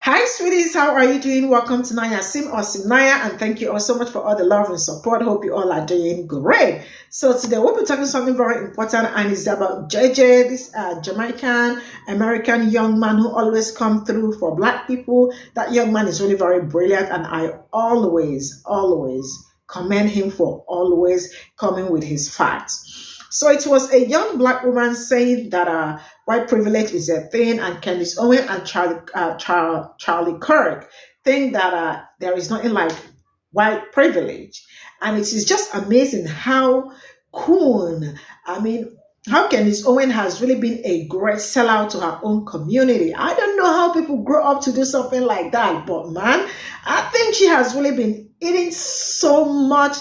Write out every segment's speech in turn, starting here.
Hi, sweeties. How are you doing? Welcome to Nanya Sim or Cimnanya, and thank you all so much for all the love and support. Hope you all are doing great. So today we'll be talking something very important, and it's about JJ, this Jamaican American young man who always come through for Black people. That young man is really very brilliant, and I always commend him for always coming with his facts. So it was a young Black woman saying that white privilege is a thing, and Candice Owen and Charlie Kirk think that there is nothing like white privilege. And it is just amazing how cool, I mean, how Candice Owen has really been a great sellout to her own community. I don't know how people grow up to do something like that, but man, I think she has really been eating so much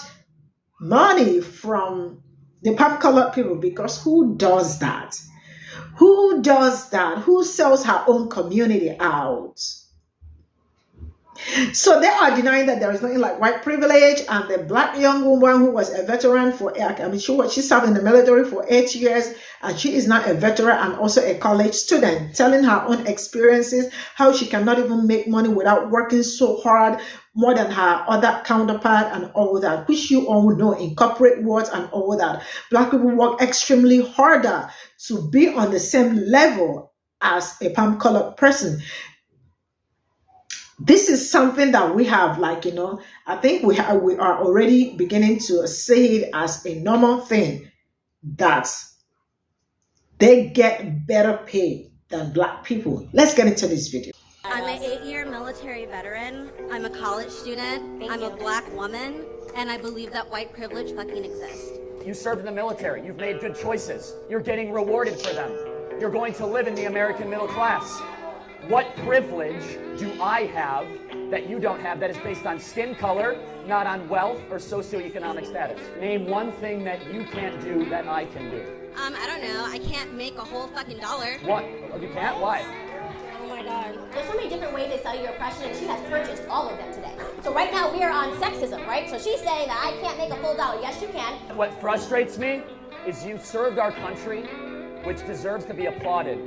money from the pop colored people, because who does that? Who does that? Who sells her own community out? So they are denying that there is nothing like white privilege. And the Black young woman who was a veteran for, she served in the military for 8 years, and she is now a veteran and also a college student, telling her own experiences, how she cannot even make money without working so hard, more than her other counterpart and all that, which you all know in corporate world and all that. Black people work extremely harder to be on the same level as a palm colored person. This is something that we have, I think we are already beginning to see it as a normal thing, that they get better pay than Black people. Let's get into this video. I'm an 8-year military veteran. I'm a college student. I'm a Black woman, and I believe that white privilege fucking exists. You served in the military. You've made good choices. You're getting rewarded for them. You're going to live in the American middle class. What privilege do I have that you don't have, that is based on skin color, not on wealth or socioeconomic status? Name one thing that you can't do that I can do. I don't know. I can't make a whole fucking dollar. What? You can't? Why? Oh my God. There's so many different ways they sell you oppression, and she has purchased all of them today. So right now we are on sexism, right? So she's saying that I can't make a full dollar. Yes, you can. What frustrates me is you served our country, which deserves to be applauded.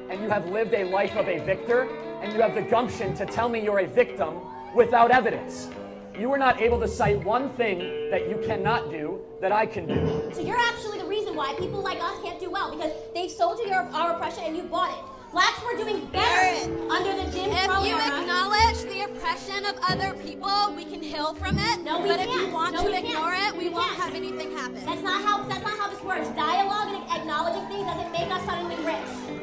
And you have lived a life of a victor, and you have the gumption to tell me you're a victim without evidence. You were not able to cite one thing that you cannot do that I can do. So you're actually the reason why people like us can't do well, because they've sold you our oppression and you bought it. Blacks were doing better under the Jim Crow era. If you acknowledge the oppression of other people, we can heal from it. No, we but can't. If you want No, to we ignore can't. it, we won't have anything happen. That's not how this works. Dialogue and acknowledging things doesn't make us suddenly rich.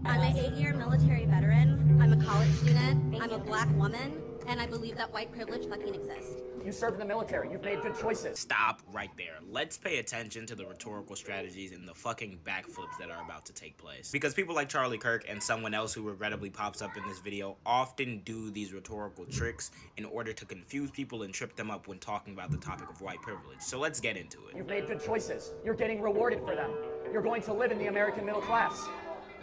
I'm an 8-year military veteran. I'm a college student. I'm a Black woman, and I believe that white privilege fucking exists. You served in the military. You've made good choices. Stop right there. Let's pay attention to the rhetorical strategies and the fucking backflips that are about to take place. Because people like Charlie Kirk and someone else who regrettably pops up in this video often do these rhetorical tricks in order to confuse people and trip them up when talking about the topic of white privilege. So let's get into it. You've made good choices. You're getting rewarded for them. You're going to live in the American middle class.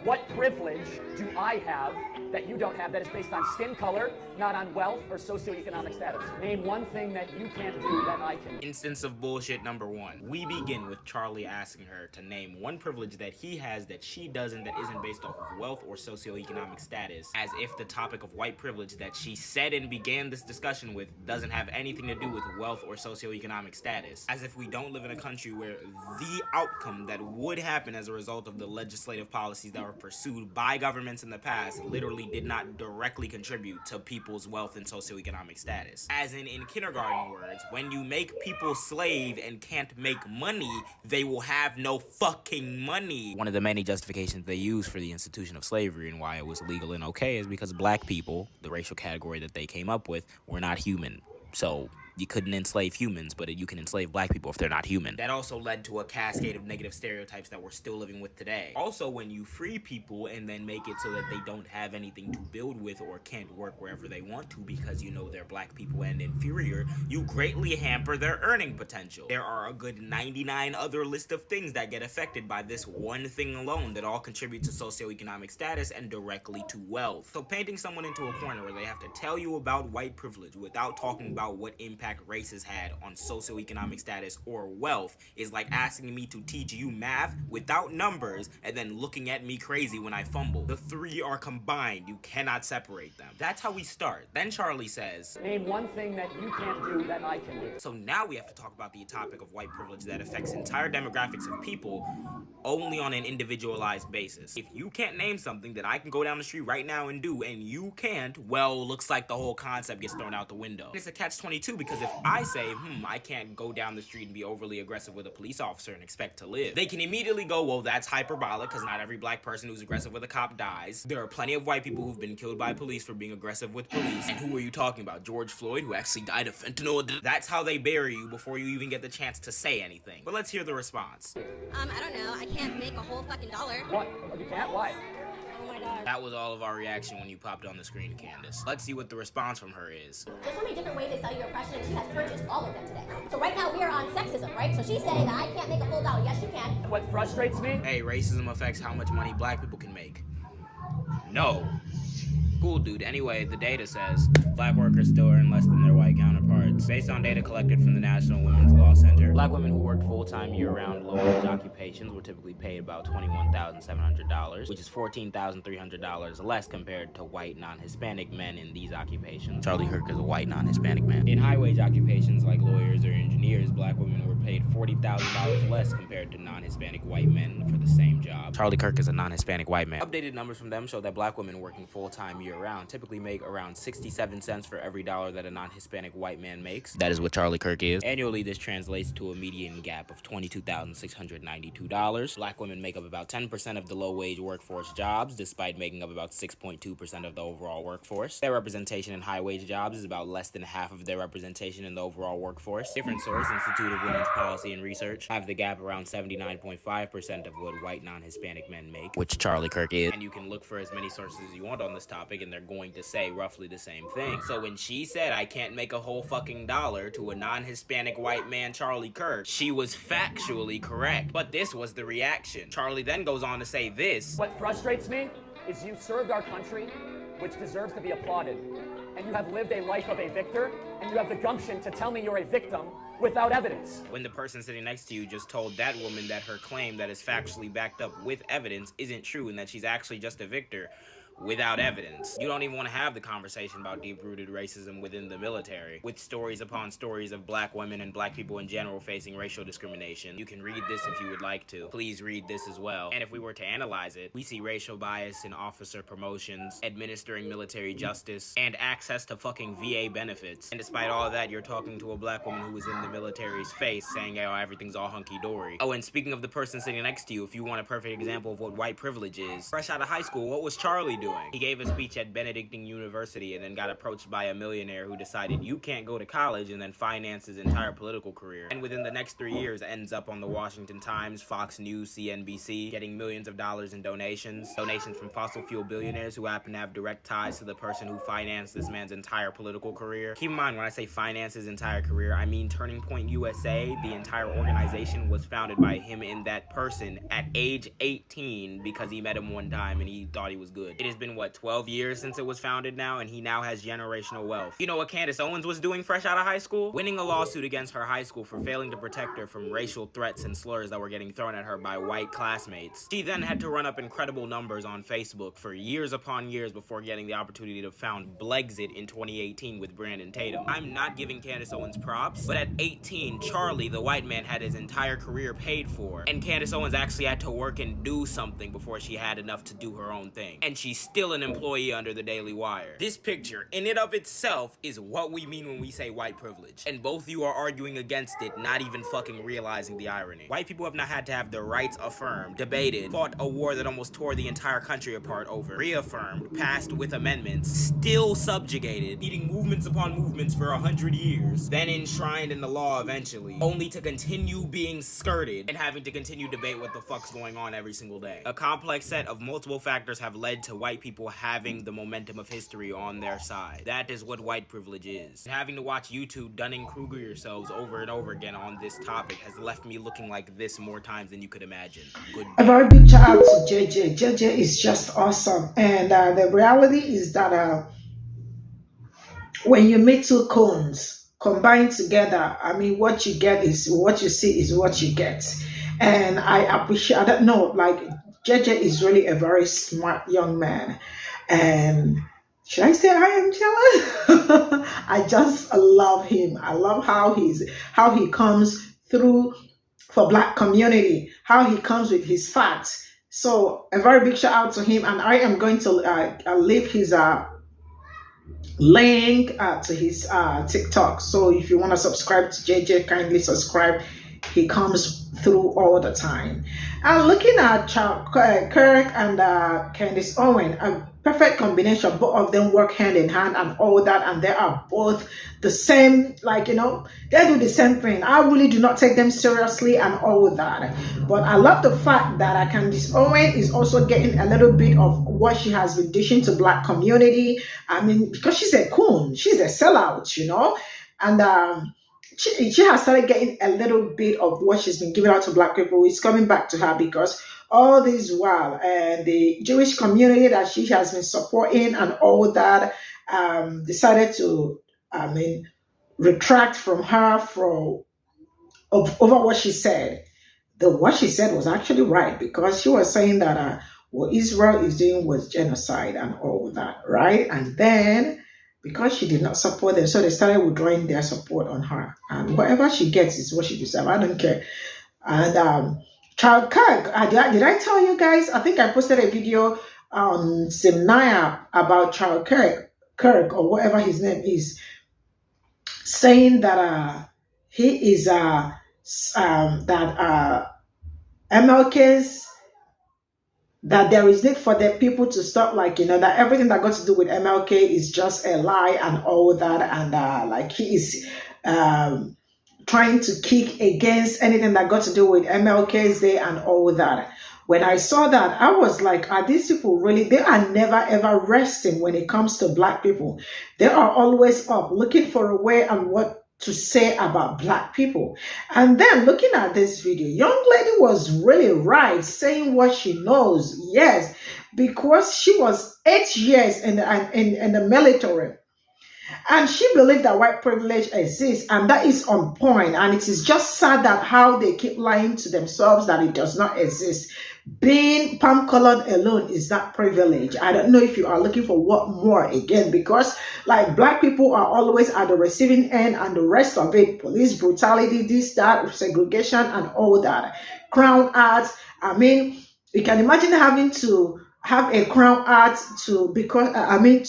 What privilege do I have that you don't have, that is based on skin color, not on wealth or socioeconomic status? Name one thing that you can't do that I can. Instance of bullshit number one. We begin with Charlie asking her to name one privilege that he has that she doesn't, that isn't based off of wealth or socioeconomic status, as if the topic of white privilege that she said and began this discussion with doesn't have anything to do with wealth or socioeconomic status. As if we don't live in a country where the outcome that would happen as a result of the legislative policies that were pursued by governments in the past literally did not directly contribute to people's wealth and socioeconomic status. As in kindergarten words, when you make people slave and can't make money, they will have no fucking money. One of the many justifications they use for the institution of slavery and why it was legal and okay is because Black people, the racial category that they came up with, were not human. So you couldn't enslave humans, but you can enslave Black people if they're not human. That also led to a cascade of negative stereotypes that we're still living with today. Also, when you free people and then make it so that they don't have anything to build with or can't work wherever they want to because you know they're Black people and inferior, you greatly hamper their earning potential. There are a good 99 other list of things that get affected by this one thing alone that all contribute to socioeconomic status and directly to wealth. So painting someone into a corner where they have to tell you about white privilege without talking about what impact impact race has had on socioeconomic status or wealth is like asking me to teach you math without numbers and then looking at me crazy when I fumble. The three are combined. You cannot separate them. That's how we start. Then Charlie says, name one thing that you can't do that I can do. so now we have to talk about the topic of white privilege that affects entire demographics of people only on an individualized basis. If you can't name something that I can go down the street right now and do, and you can't, well, looks like the whole concept gets thrown out the window. It's a catch-22 because if I say, I can't go down the street and be overly aggressive with a police officer and expect to live, they can immediately go, well, that's hyperbolic because not every black person who's aggressive with a cop dies. There are plenty of white people who've been killed by police for being aggressive with police. And who are you talking about? George Floyd, who actually died of fentanyl? That's how they bury you before you even get the chance to say anything. But let's hear the response. I don't know. I can't make a whole fucking dollar. What? You can't? Why? Oh my god. That was all of our reaction when you popped on the screen, Candace. Let's see what the response from her is. There's so many different ways they sell you oppression, and she has purchased all of them today. So right now we are on sexism, right? So she's saying that I can't make a full dollar. Yes, you can. What frustrates me? Hey, racism affects how much money black people can make. No. Cool, dude. Anyway, the data says black workers still earn less than their white counterparts. Based on data collected from the National Women's Law Center, black women who worked full-time year-round low-wage occupations were typically paid about $21,700, which is $14,300 less compared to white non-Hispanic men in these occupations. Charlie Kirk is a white non-Hispanic man. In high-wage occupations like lawyers or engineers, black women were paid $40,000 less compared to non-Hispanic white men for the same job. Charlie Kirk is a non-Hispanic white man. Updated numbers from them show that black women working full-time year-round typically make around 67 cents for every dollar that a non-Hispanic white man makes. That is what Charlie Kirk is. Annually, this translates to a median gap of $22,692. Black women make up about 10% of the low-wage workforce jobs, despite making up about 6.2% of the overall workforce. Their representation in high-wage jobs is about less than half of their representation in the overall workforce. Different source, Institute of Women's Policy and Research, have the gap around 79.5% of what white non-Hispanic men make, which Charlie Kirk is. And you can look for as many sources as you want on this topic, and they're going to say roughly the same thing. So when she said, I can't make a whole fucking dollar to a non-Hispanic white man, Charlie Kirk, she was factually correct. But this was the reaction. Charlie then goes on to say this. What frustrates me is you served our country, which deserves to be applauded. And you have lived a life of a victor, and you have the gumption to tell me you're a victim without evidence. When the person sitting next to you just told that woman that her claim that is factually backed up with evidence isn't true and that she's actually just a victor without evidence. You don't even want to have the conversation about deep-rooted racism within the military, with stories upon stories of black women and black people in general facing racial discrimination. You can read this if you would like to. Please read this as well. And if we were to analyze it, we see racial bias in officer promotions, administering military justice, and access to fucking VA benefits. And despite all of that, you're talking to a black woman who was in the military's face saying, oh, everything's all hunky-dory. Oh, and speaking of the person sitting next to you, if you want a perfect example of what white privilege is, fresh out of high school, what was Charlie doing? He gave a speech at Benedictine University and then got approached by a millionaire who decided you can't go to college and then finance his entire political career. And within the next 3 years ends up on the Washington Times, Fox News, CNBC, getting millions of dollars in donations. Donations from fossil fuel billionaires who happen to have direct ties to the person who financed this man's entire political career. Keep in mind, when I say finance his entire career, I mean Turning Point USA. The entire organization was founded by him and that person at age 18 because he met him one time and he thought he was good. It has been, what, 12 years since it was founded now, and he now has generational wealth. You know what Candece Owens was doing fresh out of high school? Winning a lawsuit against her high school for failing to protect her from racial threats and slurs that were getting thrown at her by white classmates. She then had to run up incredible numbers on Facebook for years upon years before getting the opportunity to found Blexit in 2018 with Brandon Tatum. I'm not giving Candece Owens props, but at 18, Charlie, the white man, had his entire career paid for, and Candece Owens actually had to work and do something before she had enough to do her own thing. And she's still an employee under the Daily Wire. This picture, in and of itself, is what we mean when we say white privilege. And both you are arguing against it, not even fucking realizing the irony. White people have not had to have their rights affirmed, debated, fought a war that almost tore the entire country apart over, reaffirmed, passed with amendments, still subjugated, leading movements upon movements for 100 years, then enshrined in the law eventually, only to continue being skirted and having to continue debate what the fuck's going on every single day. A complex set of multiple factors have led to white people having the momentum of history on their side. That is what white privilege is. And having to watch you two Dunning-Kruger yourselves over and over again on this topic has left me looking like this more times than you could imagine. Good. A very big shout out to JJ. JJ is just awesome. And the reality is that when you meet two cones, combined together, I mean, what you get is what you see is what you get. And I appreciate, I don't know, like JJ is really a very smart young man. And should I say I am jealous? I just love him. I love how he comes through for Black community, how he comes with his facts. So a very big shout out to him, and I am going to leave his link to his TikTok. So if you want to subscribe to JJ, kindly subscribe. He comes through all the time. And looking at Kirk and Candice Owen, a perfect combination. Both of them work hand in hand and all that, and they are both the same, like, you know, they do the same thing. I really do not take them seriously and all that. But I love the fact that Candice Owen is also getting a little bit of what she has been dishing to Black community. I mean, because she's a coon, she's a sellout, you know, and she has started getting a little bit of what she's been giving out to Black people. It's coming back to her, because all this while, and the Jewish community that she has been supporting and all that decided to, I mean, retract from her over what she said. What she said was actually right, because she was saying that what Israel is doing was genocide and all that, right? And then, because she did not support them, so they started withdrawing their support on her. And whatever she gets is what she deserves. I don't care. And Child Kirk, did I tell you guys? I think I posted a video on cimnanya about Child Kirk, or whatever his name is, saying that he is MLK's, that there is need for the people to stop, like, you know, that everything that got to do with MLK is just a lie and all that, and like he is trying to kick against anything that got to do with MLK's Day and all that. When I saw that, I was like, are these people really, they are never ever resting when it comes to Black people. They are always up looking for a way and what to say about Black people. And then looking at this video, young lady was really right, saying what she knows. Yes, because she was 8 years in the military, and she believed that white privilege exists, and that is on point. And it is just sad that how they keep lying to themselves that it does not exist. Being palm colored alone is not privilege. I don't know if you are looking for what more again, because like Black people are always at the receiving end, and the rest of it, police brutality, this, that, segregation and all that. Crown arts, I mean, you can imagine having to have a crown art to, because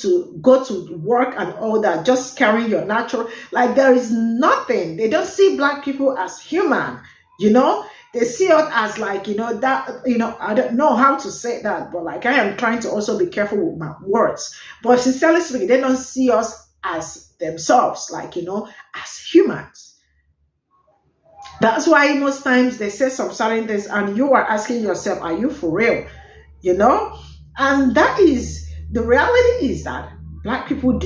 to go to work and all that, just carrying your natural, like there is nothing. They don't see Black people as human, you know. They see us as like, you know, that, you know, I don't know how to say that, but like I am trying to also be careful with my words. But sincerely speaking, they don't see us as themselves, like, you know, as humans. That's why most times they say some certain things and you are asking yourself, are you for real? You know? And that is, the reality is that Black people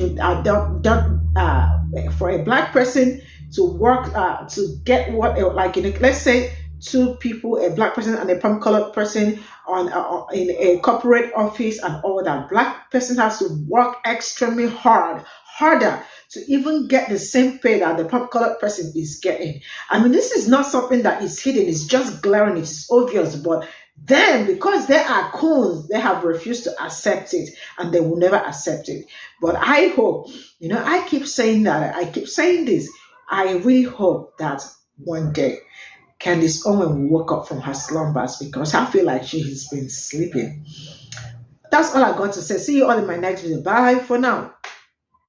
for a Black person to work, to get what, like, you know, let's say, two people, a Black person and a palm colored person in a corporate office and all that. Black person has to work extremely harder to even get the same pay that the palm colored person is getting. I mean, this is not something that is hidden. It's just glaring. It's obvious. But then, because they are coons, they have refused to accept it, and they will never accept it. But I hope, you know, I keep saying that. I keep saying this. I really hope that one day Candice Owen will wake up from her slumbers, because I feel like she has been sleeping. That's all I got to say. See you all in my next video. Bye for now.